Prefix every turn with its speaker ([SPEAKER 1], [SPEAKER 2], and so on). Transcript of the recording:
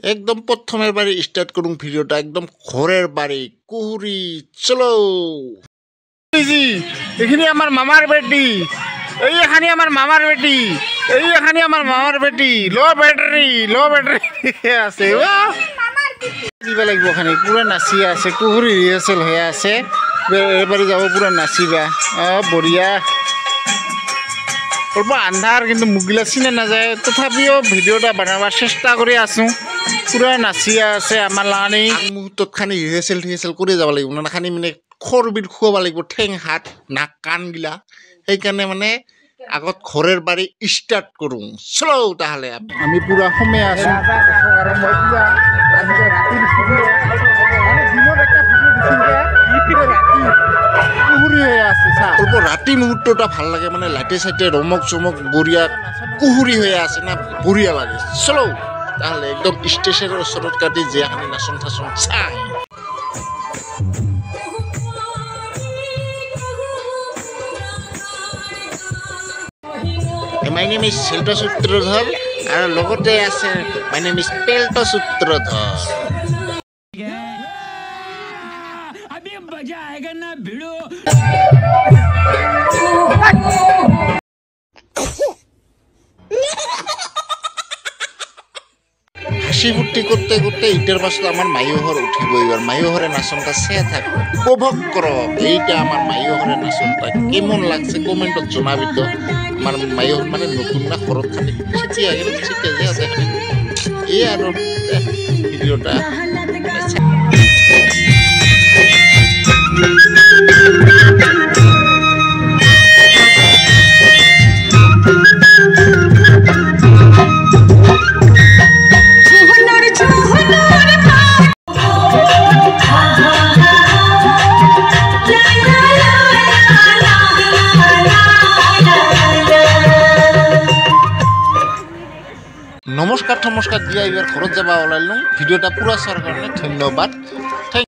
[SPEAKER 1] একদম প্রথমের বাড়ি স্টার্ট করুন ভিডিওটা একদম ঘরের বাড়ি কুহুরি চলো
[SPEAKER 2] এখানে আমার মামার বেটি এইখানে আমার মামার বেটি এইখানে আমার মামার বেটি লো ব্যাটারি আছে দিব লাগব খানি পুরা নাচি আছে কুহুরি রিহার্সেল হয়ে আছে এবারে যাব পুরা নাচিবা বঢ়িয়া অল্প আন্ধার কিন্তু মুগিলা চিনে নাযায় তথাপিও ভিডিওটা বানাবার চেষ্টা করে আছো পুরা নাচিয়া আছে আমার লানি
[SPEAKER 1] মুহূর্তত খানি রিহার্সেল করে যাব লাগিব না খানি মানে খৰবিত খুৱাব লাগিব ঠেং হাত নাক কাণগিলা সেইকাৰণে মানে আগত ঘরের বাড়ি স্টার্ট করুন চলো তাহলে
[SPEAKER 2] আমি পুরা সময় আছো
[SPEAKER 1] অল্প রাতি মুহূর্তটা ভাল লাগে মানে লাইটে সাইটে রমক চমক বঢ়িয়া কুহুরি হয়ে আছে না বঢ়িয়া লাগে চলো তাহলে একদম স্টেশনের ওচৰত কাটি যে আমি নাচন ঠাচন চাই My name is Shelto Sutradhar আর লগতে আছে My name is Pelto Sutradhar
[SPEAKER 3] अभी मजा आएगा ना भिड़ो
[SPEAKER 1] হাসি ফুর্তি করতে করতে ইটার পাশে আমার মাইহর উঠিব এবার মাইহরের নাচনটা সে থাকো উপভোগ করো এইটা আমার মাইহরের নাচনটা কেমন লাগছে কমেন্টত জানাবি তো আমার মাইহর মানে নতুন না খরচ খালি শিখি আগের শিখে যে আছে এই আর ভিডিওটা নমস্কার দিয়া এবার ঘরত যাবা ওলাইলাম ভিডিওটা পুরা চাওয়ার কারণে ধন্যবাদ।